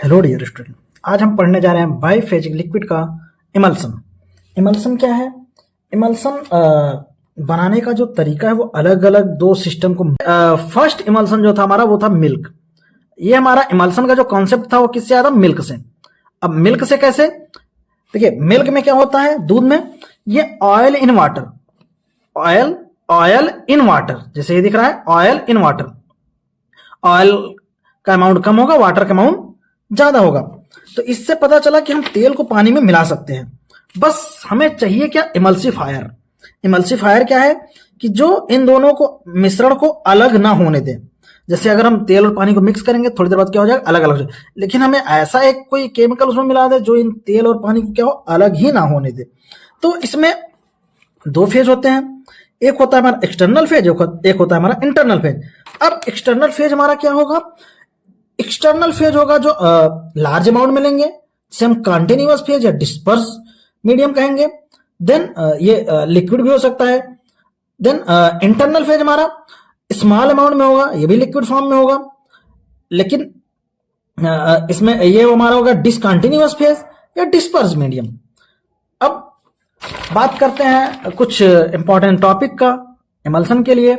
Hello dear student, आज हम पढ़ने जा रहे हैं बाईफेजिक लिक्विड का इमल्सन। इमल्सन क्या है? इमल्सन बनाने का जो तरीका है वो अलग अलग दो सिस्टम को फर्स्ट इमल्सन जो था हमारा वो था मिल्क। ये हमारा इमल्सन का जो कॉन्सेप्ट था वो किससे आया था? मिल्क से। अब मिल्क से कैसे? देखिए, मिल्क में क्या होता है, दूध में ये oil in water, oil in water, जैसे ये दिख रहा है ऑयल इन वाटर। ऑयल का अमाउंट कम होगा, वाटर का अमाउंट ज्यादा होगा। तो इससे पता चला कि हम तेल को पानी में मिला सकते हैं। बस हमें चाहिए क्या? इमल्सिफायर। इमल्सिफायर क्या है कि जो इन दोनों को मिश्रण को अलग ना होने दे। जैसे अगर हम तेल और पानी को मिक्स करेंगे थोड़ी देर बाद क्या हो जाएगा? अलग अलग हो जाएगा। लेकिन हमें ऐसा एक कोई केमिकल उसमें मिला दे जो इन तेल और पानी को क्या हो, अलग ही ना होने दे। तो इसमें दो फेज होते हैं, एक होता है हमारा एक्सटर्नल फेज, एक होता है हमारा इंटरनल फेज। अब एक्सटर्नल फेज हमारा क्या होगा? एक्सटर्नल फेज होगा जो लार्ज अमाउंट में लेंगे, जिसे हम कंटिन्यूअस फेज या डिस्पर्स मीडियम कहेंगे। देन ये लिक्विड भी हो सकता है। देन इंटरनल फेज हमारा स्मॉल अमाउंट में होगा, ये भी लिक्विड फॉर्म में होगा। लेकिन इसमें ये हमारा होगा डिसकंटिन्यूअस फेज या डिस्पर्स मीडियम। अब बात करते हैं कुछ इंपॉर्टेंट टॉपिक का इमल्सन के लिए।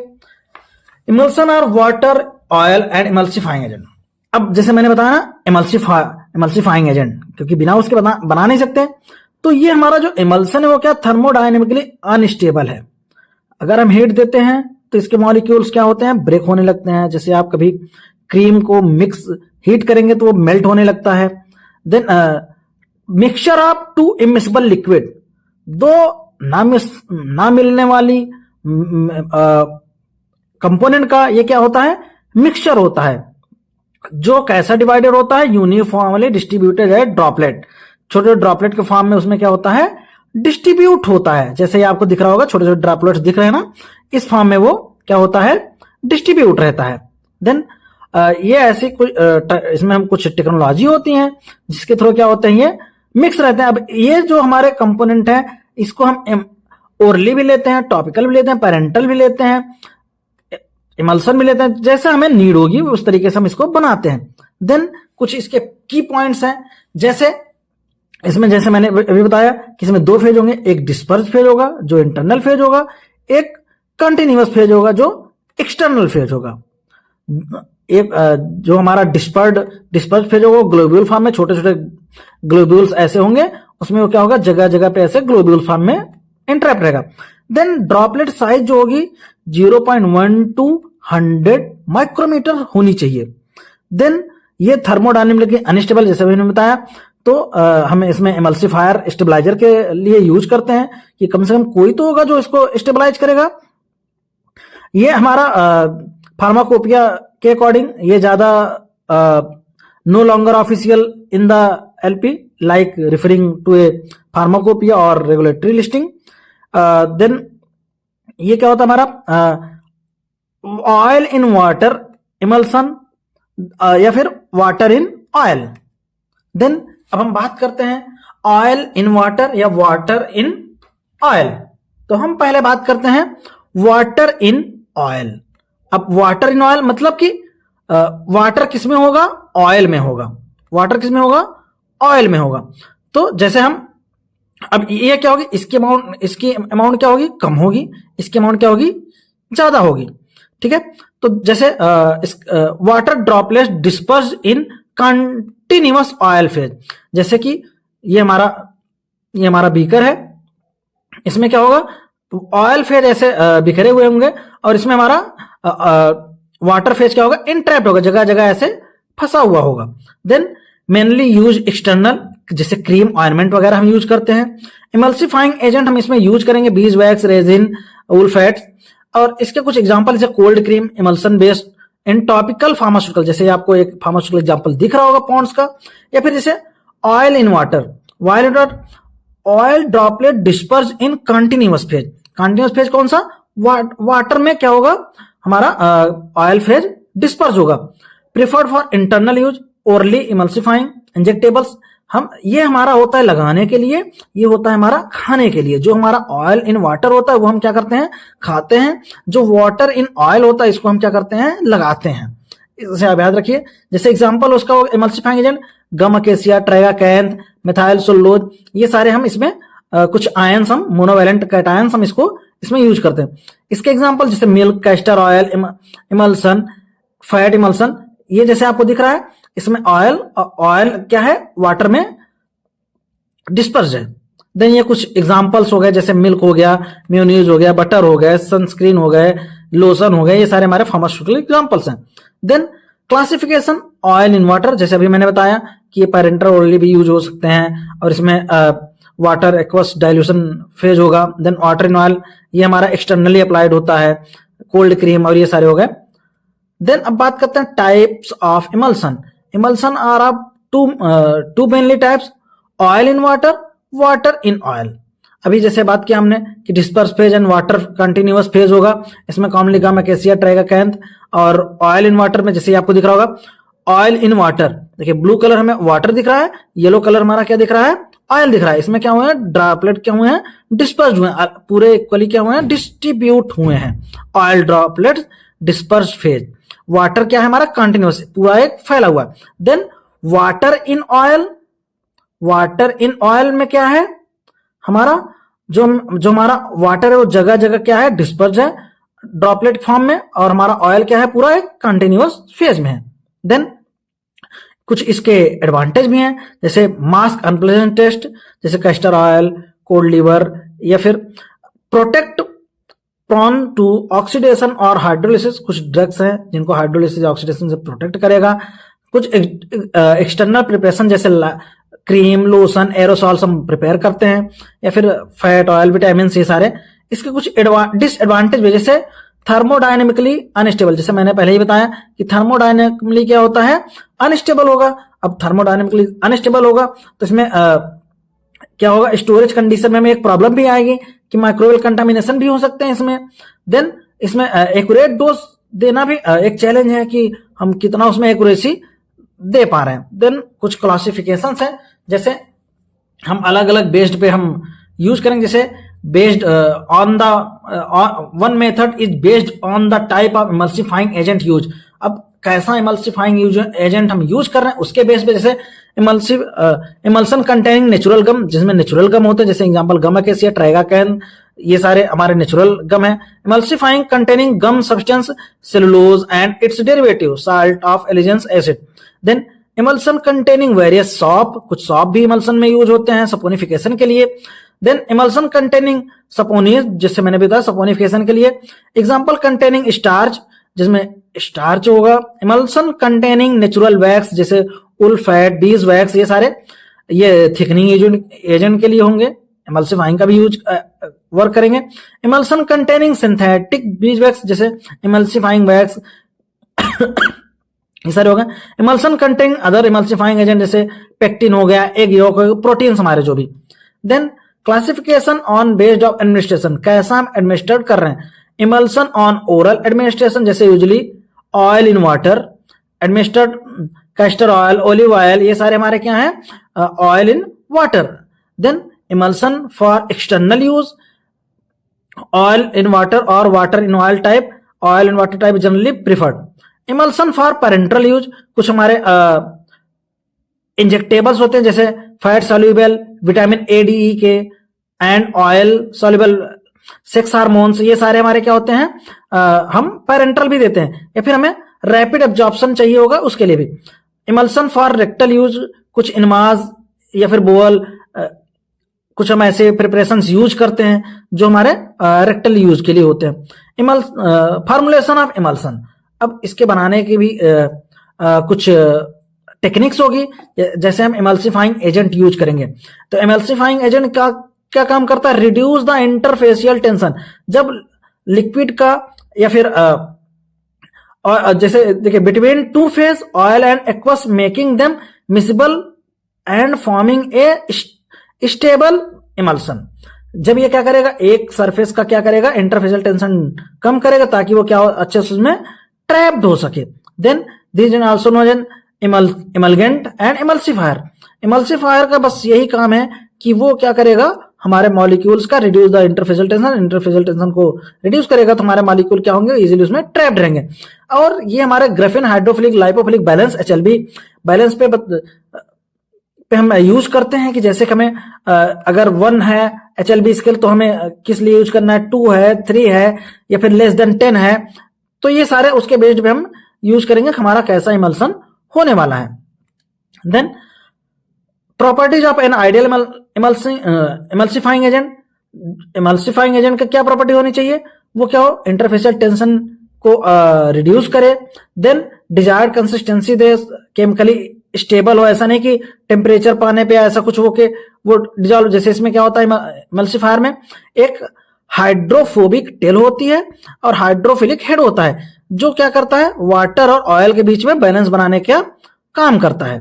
Emulsion are water, oil and emulsifying agent. अब जैसे मैंने बताया ना, इमल्सिफाइंग एजेंट, क्योंकि बिना उसके बना नहीं सकते। तो ये हमारा जो इमल्सन है वो क्या, थर्मोडायनेमिकली अनस्टेबल है। अगर हम हीट देते हैं तो इसके मॉलिक्यूल्स क्या होते हैं? ब्रेक होने लगते हैं। जैसे आप कभी क्रीम को मिक्स हीट करेंगे तो वो मेल्ट होने लगता है। Then mixture of two immiscible liquid, दो ना मिलने वाली कंपोनेंट का ये क्या होता है? मिक्सचर होता है, जो कैसा डिवाइडेड होता है? यूनिफॉर्मली डिस्ट्रीब्यूटेड है ड्रॉपलेट। छोटे ड्रॉपलेट के फॉर्म में उसमें क्या होता है? डिस्ट्रीब्यूट होता है। जैसे ये आपको दिख रहा होगा, छोटे छोटे ड्रॉपलेट्स दिख रहे हैं ना, इस फॉर्म में वो क्या होता है? डिस्ट्रीब्यूट रहता है। देन ये ऐसी कुछ इसमें हम कुछ टेक्नोलॉजी होती है जिसके थ्रू क्या होते हैं? ये मिक्स रहते हैं। अब ये जो हमारे कंपोनेंट है इसको हम ओरली भी लेते हैं, टॉपिकल भी लेते हैं, पेरेंटल भी लेते हैं, इमल्सन भी लेते हैं। जैसे हमें नीड होगी उस तरीके से हम इसको बनाते हैं। देन कुछ इसके की पॉइंट्स हैं, जैसे इसमें जैसे मैंने अभी बताया कि इसमें दो फेज होंगे, एक डिस्पर्स फेज होगा जो इंटरनल फेज होगा, एक कंटिन्यूअस फेज होगा जो एक्सटर्नल फेज होगा। एक जो हमारा डिस्पर्स फेज होगा ग्लोब्यूल फॉर्म में, छोटे छोटे ग्लोब्यूल्स ऐसे होंगे, उसमें वो क्या होगा? जगह जगह पे ऐसे ग्लोब्यूल फॉर्म में इंटरैक्ट रहेगा। देन ड्रॉपलेट साइज जो होगी 0.1 to 100 माइक्रोमीटर होनी चाहिए। देन ये थर्मोडायनेमिकली अनस्टेबल, जैसे मैंने बताया। तो हम इसमें इमल्सिफायर स्टेबलाइजर के लिए यूज करते हैं कि कम से कम कोई तो होगा जो इसको स्टेबलाइज करेगा। ये हमारा फार्माकोपिया के अकॉर्डिंग ये ज्यादा no longer official in the LP, like referring to a pharmacopoeia और रेगुलेटरी लिस्टिंग। देन ये क्या होता है हमारा? ऑयल इन वाटर इमल्सन या फिर वाटर इन ऑयल। देन अब हम बात करते हैं ऑयल इन वाटर या वाटर इन ऑयल। तो हम पहले बात करते हैं वाटर इन ऑयल। अब वाटर इन ऑयल मतलब कि वाटर किस में होगा? ऑयल में होगा। वाटर किस में होगा? ऑयल में होगा। तो जैसे हम अब ये क्या होगी? इसकी अमाउंट क्या होगी? कम होगी। इसकी अमाउंट क्या होगी? ज्यादा होगी। ठीक है। तो जैसे वाटर ड्रॉपलेट्स डिस्पर्स इन कंटिन्यूअस ऑयल फेज। जैसे कि ये हमारा बीकर है, इसमें क्या होगा? ऑयल फेज ऐसे बिखरे हुए होंगे और इसमें हमारा वाटर फेज क्या होगा? इंट्रैप्ट होगा, जगह जगह ऐसे फंसा हुआ होगा। देन मेनली यूज एक्सटर्नल, जैसे क्रीम, ऑइंटमेंट वगैरह हम यूज करते हैं। इमल्सिफाइंग एजेंट हम इसमें यूज करेंगे बीज वैक्स, रेजिन, वूल फैट्स। और इसके कुछ एग्जांपल जैसे cold cream, emulsion based in topical pharmaceutical, जैसे आपको एक फार्मास्यूटिकल एग्जांपल दिख रहा होगा पॉन्ड्स का। या फिर जैसे oil in water, oil droplet disperse in continuous phase. Continuous phase कौन सा? वाटर में क्या होगा? हमारा ऑयल फेज डिस्पर्स होगा। Preferred for internal use, orally emulsifying injectables. ये हमारा होता है लगाने के लिए, ये होता है हमारा खाने के लिए। जो हमारा ऑयल इन वाटर होता है वो हम क्या करते हैं? खाते हैं। जो वाटर इन ऑयल होता है इसको हम क्या करते हैं? लगाते हैं। इसे आप याद रखिए। जैसे एग्जांपल उसका इमल्सिफाइंग एजेंट गम अकेसिया, ट्राइगाकैंथ, मिथाइल सुल्लोज, ये सारे हम इसमें कुछ आयंस हम मोनोवैलेंट कैटायंस हम इसको इसमें यूज करते हैं। इसके एग्जांपल जैसे milk, castor oil, emulsion, fat emulsion, ये जैसे आपको दिख रहा है इसमें ऑयल क्या है, वाटर में डिस्पर्स है। देन ये कुछ एग्जांपल्स हो गए जैसे मिल्क हो गया, मेयोनीज हो गया, बटर हो गया, सनस्क्रीन हो गए, लोशन हो गए, ये सारे हमारे फार्मास्यूटिकल एग्जांपल्स हैं। Then classification oil in water, जैसे अभी मैंने बताया कि ये पैरेंटल ओरली भी यूज हो सकते हैं और इसमें वाटर एक्वस डाइल्यूशन फेज होगा। देन वाटर इन ऑयल, ये हमारा एक्सटर्नली अप्लाइड होता है, कोल्ड क्रीम और ये सारे हो गए। देन अब बात करते हैं types of emulsion. Emulsion are of two mainly types, oil in water, water in oil. अभी जैसे बात किया हमने कि disperse phase and water continuous phase होगा, इसमें कॉमनली गम अकेसिया, ट्राइगाकैंथ। और ऑयल इन वाटर में जैसे आपको दिख रहा होगा ऑयल इन वाटर, देखिए ब्लू कलर हमें वाटर दिख रहा है, येलो कलर हमारा क्या दिख रहा है, ऑयल दिख रहा है। इसमें क्या हुए हैं, ड्रॉपलेट क्या हुए हैं, डिस्पर्स हुए हैं, पूरे इक्वली क्या हुए हैं, डिस्ट्रीब्यूट हुए हैं। Oil droplet disperse phase, water क्या है हमारा कंटिन्यूअस, पूरा एक फैला हुआ। Then water in oil, water in oil में क्या है हमारा जो हमारा वाटर है वो जगह जगह क्या है, डिस्पर्स है ड्रॉपलेट फॉर्म में, और हमारा ऑयल क्या है, पूरा एक कंटिन्यूअस फेज में है। देन कुछ इसके एडवांटेज भी हैं जैसे मास्क अनप्लेजेंट टेस्ट, जैसे कैस्टर ऑयल, कोल्ड लिवर, या फिर प्रोटेक्ट प्रॉन टू ऑक्सीडेशन और हाइड्रोलिसिस, कुछ ड्रग्स हैं जिनको हाइड्रोलिसिस ऑक्सीडेशन से प्रोटेक्ट करेगा। कुछ एक्सटर्नल प्रिपरेशन जैसे क्रीम, लोशन, एरोसॉल्स हम प्रिपेयर करते हैं, या फिर फैट ऑयल, विटामिन, ये सारे। इसके कुछ डिसएडवांटेज भी, जैसे थर्मोडायनेमिकली अनस्टेबल, जैसे मैंने पहले ही बताया कि थर्मोडायनेमिकली क्या होता है, अनस्टेबल होगा। अब थर्मोडायनेमिकली अनस्टेबल होगा तो इसमें क्या होगा, स्टोरेज कंडीशन में हमें एक प्रॉब्लम भी आएगी कि माइक्रोवेल कंटामिनेशन भी हो सकते हैं इसमें। देन इसमें एक्यूरेट डोज देना भी एक चैलेंज है कि हम कितना उसमें एक्यूरेसी दे पा रहे हैं। देन कुछ क्लासिफिकेशन है, जैसे हम अलग अलग बेस्ड पे हम यूज करेंगे, जैसे based on the one method is based on the type of emulsifying agent use. अब कैसा इमल्सिफाइंग एजेंट हम यूज कर रहे हैं उसके बेस पे, जैसे इमल्सन कंटेनिंग नेचुरल गम, जिसमें नेचुरल गम होते हैं, जैसे एग्जांपल गम अकेसिया, ट्राइगाकैंथ, ये सारे हमारे नेचुरल गम है। Emulsifying containing gum substance cellulose and its derivative salt of alginic acid. Then emulsion containing various soap, कुछ सॉप भी इमल्सन में यूज होते हैं सपोनिफिकेशन के लिए। देन इमल्सन कंटेनिंग सपोनीज, जिससे मैंने बताया सपोनिफिकेशन के लिए। एग्जांपल कंटेनिंग स्टार्च, जिसमें स्टार्च होगा। इमल्सन कंटेनिंग नेचुरल वैक्स, जैसे उल फैट, बीज वैक्स, ये सारे ये थिकनिंग एजेंट के लिए होंगे, इमल्सिफाइंग का भी यूज वर्क करेंगे। Emulsion containing synthetic bees wax, जैसे इमल्सिफाइंग वैक्स ये सारे हो गए। Emulsion containing other emulsifying agent, जैसे पेक्टिन हो गया, एग योक हो गया, प्रोटीन्स हमारे जो भी। Then classification on based of administration, कैसा हम एडमिनिस्ट्रेट कर रहे हैं। इमल्सन ऑन ओरल एडमिनिस्ट्रेशन, जैसे usually oil in water administered, castor oil, olive oil, ये सारे हमारे क्या हैं, oil in water. Then emulsion for external use, oil in water और water in oil type, oil in water type generally preferred. Emulsion for parenteral use, कुछ हमारे injectables होते हैं जैसे fat soluble, vitamin A, D, ई के and oil soluble sex hormones, ये सारे हमारे क्या होते हैं, हम पेरेंटल भी देते हैं, या फिर हमें रैपिड एब्जॉर्प्शन चाहिए होगा उसके लिए भी। इमल्सन फॉर रेक्टल यूज, कुछ इनमाज या फिर बोअल, कुछ हम ऐसे प्रिपरेशंस यूज करते हैं जो हमारे रेक्टल यूज के लिए होते हैं। फॉर्मुलेशन ऑफ इमल्सन, अब इसके बनाने की भी कुछ टेक्निक्स होगी, जैसे हम इमल्सिफाइंग एजेंट यूज करेंगे। तो इमल्सिफाइंग एजेंट का क्या काम करता है, रिड्यूस द इंटरफेशियल टेंशन, जब लिक्विड का या फिर और जैसे देखिए between two phase oil and aqueous, making them miscible and forming a stable emulsion. जब ये क्या करेगा, एक सरफेस का क्या करेगा, इंटरफेशियल टेंशन कम करेगा ताकि वो क्या अच्छे से उसमें ट्रैप्ड हो सके। Then this is also known as emulgent and emulsifier. Emulsifier का बस यही काम है कि वो क्या करेगा, हमारे मॉलिक्यूल्स का reduce the interfacial tension, interfacial tension को रिड्यूस करेगा तो हमारे मॉलिक्यूल क्या होंगे, इजीली उसमें ट्रैप्ड रहेंगे। और ये हमारे graphene hydrophilic lipophilic balance HLB balance पे पे हम यूज करते हैं कि जैसे कि हमें अगर 1 है HLB स्केल तो हमें किस लिए यूज करना है, 2 है, 3 है या फिर लेस देन 10 है, तो ये सारे उसके बेस्ड पे हम यूज करेंगे हमारा कैसा इमल्सन होने वाला है। Then properties of an ideal emulsifying agent. Emulsifying agent का क्या प्रॉपर्टी होनी चाहिए, वो क्या हो, इंटरफेशियल टेंशन को रिड्यूस करे, देन डिजायर्ड कंसिस्टेंसी दे, केमिकली स्टेबल हो, ऐसा नहीं कि टेम्परेचर पाने पे ऐसा कुछ हो के वो डिजॉल्व, जैसे इसमें क्या होता है इमल्सिफायर में एक हाइड्रोफोबिक टेल होती है और हाइड्रोफिलिक हेड होता है जो क्या करता है वाटर और ऑयल के बीच में बैलेंस बनाने का काम करता है,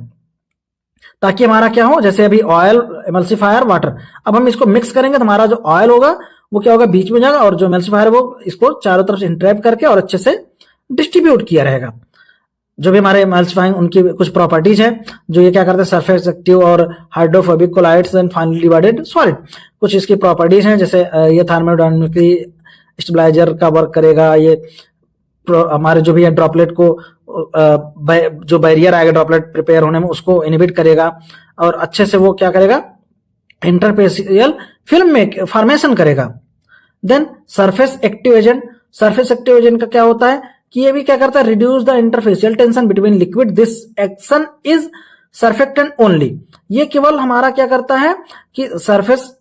ताकि हमारा क्या हो, जैसे अभी ऑयल इमल्सिफायर वाटर, अब हम इसको मिक्स करेंगे तो हमारा जो ऑयल होगा वो क्या होगा, बीच में जाएगा और जो इमल्सिफायर है वो इसको चारों तरफ से इंट्रैप करके और अच्छे से डिस्ट्रीब्यूट किया रहेगा। जो भी हमारे इमल्सिफाइंग उनकी कुछ प्रॉपर्टीज है जो ये क्या करते हैं, सरफेस एक्टिव और hydrophobic colloids and finely divided solid, कुछ इसकी प्रॉपर्टीज हैं, जैसे ये थर्मोडायनामिकली स्टेबलाइजर का वर्क करेगा, ये हमारे जो भी है ड्रॉपलेट को जो बैरियर आएगा ड्रॉपलेट प्रिपेयर होने में उसको इनहिबिट करेगा और अच्छे से वो क्या करेगा, इंटरफेशियल फिल्म में फॉर्मेशन करेगा। Then surface active agent, surface active agent का क्या होता है कि ये भी क्या करता है, reduce the interfacial tension between liquid, this action is surfactant only. ये केवल हमारा क्या करता है कि surface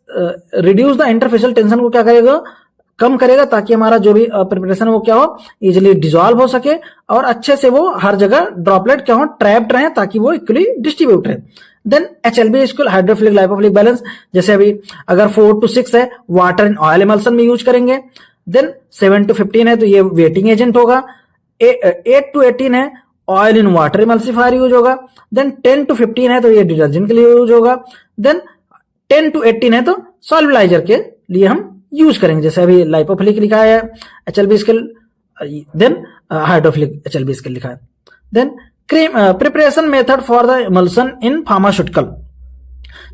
reduce the interfacial tension को क्या करेगा, कम करेगा, ताकि हमारा जो भी प्रिपरेशन वो क्या हो, इजिली डिसॉल्व हो सके और अच्छे से वो हर जगह ड्रॉपलेट क्या हो, ट्रैप्ड रहे, ताकि वो इक्वली डिस्ट्रीब्यूट रहे। Then HLB scale hydrophilic lipophilic balance, जैसे अभी अगर 4 to 6 है वाटर एंड ऑयल इमल्सन में यूज करेंगे, देन 7 to 15 है तो ये वेटिंग एजेंट होगा, 8 to 18 है oil in water emulsifier use होगा, देन 10 to 15 है तो ये डिटर्जेंट के लिए यूज होगा, देन 10 to 18 है तो सॉल्युलाइजर के लिए हम यूज करेंगे, जैसे अभी लाइपोफिलिक लिखा है HLB scale, then hydrophilic HLB scale लिखा है। Then preparation method for the emulsion in pharmaceutical,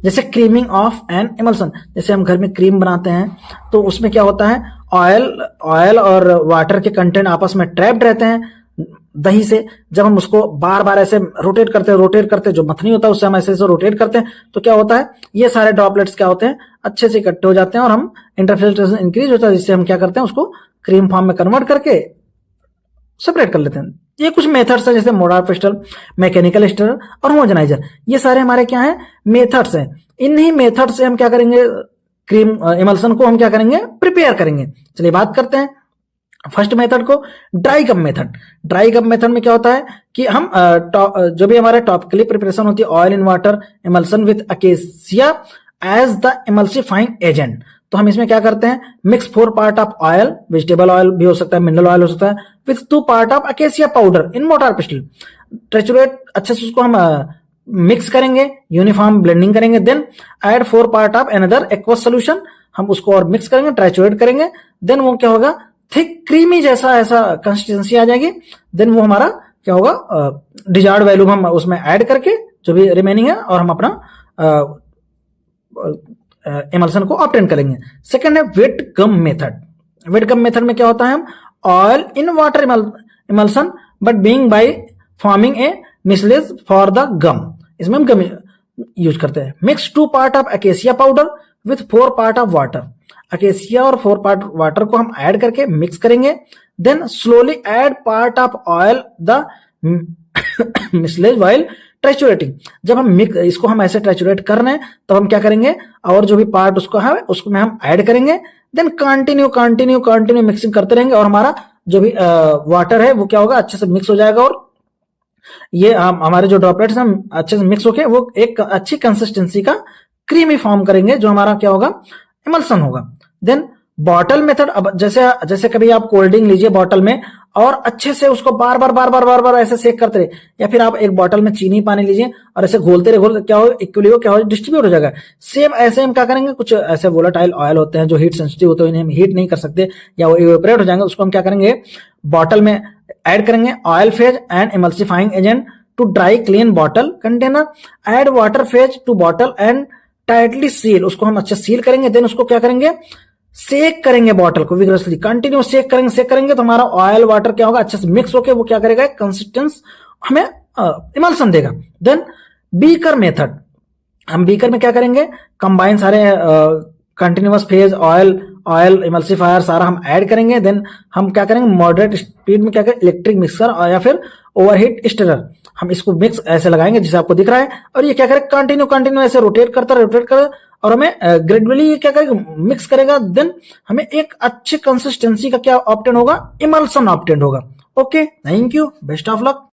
जैसे क्रीमिंग ऑफ एन इमल्सन, जैसे हम घर में क्रीम बनाते हैं तो उसमें क्या होता है, ऑयल और वाटर के कंटेंट आपस में ट्रैप्ड रहते हैं दही से, जब हम उसको बार बार ऐसे रोटेट करते जो मथनी होता है उससे हम ऐसे रोटेट करते हैं तो क्या होता है, ये सारे ड्रॉपलेट्स क्या होते हैं अच्छे से इकट्ठे हो जाते हैं और हम इंटरफेशियल टेंशन इंक्रीज होता है, जिससे हम क्या करते हैं उसको क्रीम फॉर्म में कन्वर्ट करके सेपरेट कर लेते हैं। ये कुछ मेथड्स है, जैसे मोडार पिस्टल, मैकेनिकल स्टर और होमोजेनाइजर, ये सारे हमारे क्या है मेथड्स हैं। इन्हीं मेथड से हम क्या करेंगे, क्रीम इमल्सन को हम क्या करेंगे, प्रिपेयर करेंगे। चलिए बात करते हैं फर्स्ट मेथड को, dry gum method. Dry gum method में क्या होता है कि हम जो भी हमारे टॉपिकली प्रिपरेशन होती है, oil in water emulsion with acacia as the emulsifying agent, तो हम इसमें क्या करते हैं, mix 4 part of oil, vegetable oil भी हो सकता है, मिनरल ऑयल हो सकता है, with 2 part of acacia powder in mortar pestle, triturate अच्छे से उसको हम मिक्स करेंगे, यूनिफॉर्म ब्लेंडिंग करेंगे, then add 4 part of another aqueous solution, हम उसको और मिक्स करेंगे, ट्रेचुरेट करेंगे, देन वो क्या होगा, थिक क्रीमी जैसा ऐसा कंसिस्टेंसी आ जाएगी, देन वो हमारा क्या होगा, डिजायर्ड वैल्यू हम उसमें ऐड करके जो भी रिमेनिंग है और हम अपना इमल्सन को ऑब्टेन करेंगे। सेकंड है wet gum method. Wet gum method में क्या होता है, हम oil in water emulsion but being by forming a mucilage for the gum, इसमें हम गम यूज करते हैं। Mix 2 part of acacia powder with 4 part of water, acacia और 4 पार्ट वाटर को हम ऐड करके मिक्स करेंगे, then slowly add part of oil the mucilage while triturating. जब हम इसको हम ऐसे ट्रेचुरेट कर रहे हैं तब हम क्या करेंगे, और जो भी पार्ट उसको है उसको में हम ऐड करेंगे, देन कंटिन्यू मिक्सिंग करते रहेंगे और हमारा जो भी वाटर है वो क्या होगा, अच्छे से मिक्स हो जाएगा और ये हमारे जो ड्रॉपलेट्स हम अच्छे से मिक्स होके वो एक अच्छी कंसिस्टेंसी का क्रीमी फॉर्म करेंगे, जो हमारा क्या होगा, इमल्सन होगा। देन बॉटल मेथड, अब जैसे कभी आप कोल्ड ड्रिंक लीजिए बॉटल में और अच्छे से उसको बार बार ऐसे सेक करते रहे, या फिर आप एक बॉटल में चीनी पानी लीजिए और ऐसे घोलते रहे, क्या हो, इक्वली हो क्या हो, डिस्ट्रीब्यूट हो जाएगा। सेम ऐसे हम क्या करेंगे, कुछ ऐसे वोलेटाइल ऑयल होते हैं जो हीट सेंसिटिव होते हैं, इन्हें हम हीट नहीं कर सकते या वो इवेपोरेट हो जाएंगे, उसको हम क्या करेंगे, बॉटल में ऐड करेंगे oil phase and emulsifying agent to dry clean bottle container, add water phase to bottle and tightly seal, उसको हम अच्छे सील करेंगे, देन उसको क्या करेंगे, सेक करेंगे बॉटल को विग्रसली, कंटिन्यू सेक करेंगे तो हमारा ऑयल वाटर क्या होगा, अच्छे से मिक्स होकर वो क्या करेगा, कंसिस्टेंस हमें इमल्सन देगा। देन बीकर मेथड, हम बीकर में क्या करेंगे, कंबाइन सारे कंटिन्यूअस फेज ऑयल इमल्सिफायर सारा हम ऐड करेंगे। देन हम क्या करेंगे, मॉडरेट स्पीड में क्या करें, इलेक्ट्रिक मिक्सर और या फिर ओवरहीट स्टिरर, हम इसको मिक्स ऐसे लगाएंगे जैसे आपको दिख रहा है। और ये क्या करें, कंटिन्यू ऐसे रोटेट करता और हमें ग्रेजुअली ये क्या करेगा, मिक्स करेगा। देन हमें एक अच्छी कंसिस्टेंसी का क्या ऑब्टेन होगा, इमल्सन ऑब्टेन होगा। Okay, thank you, best of luck.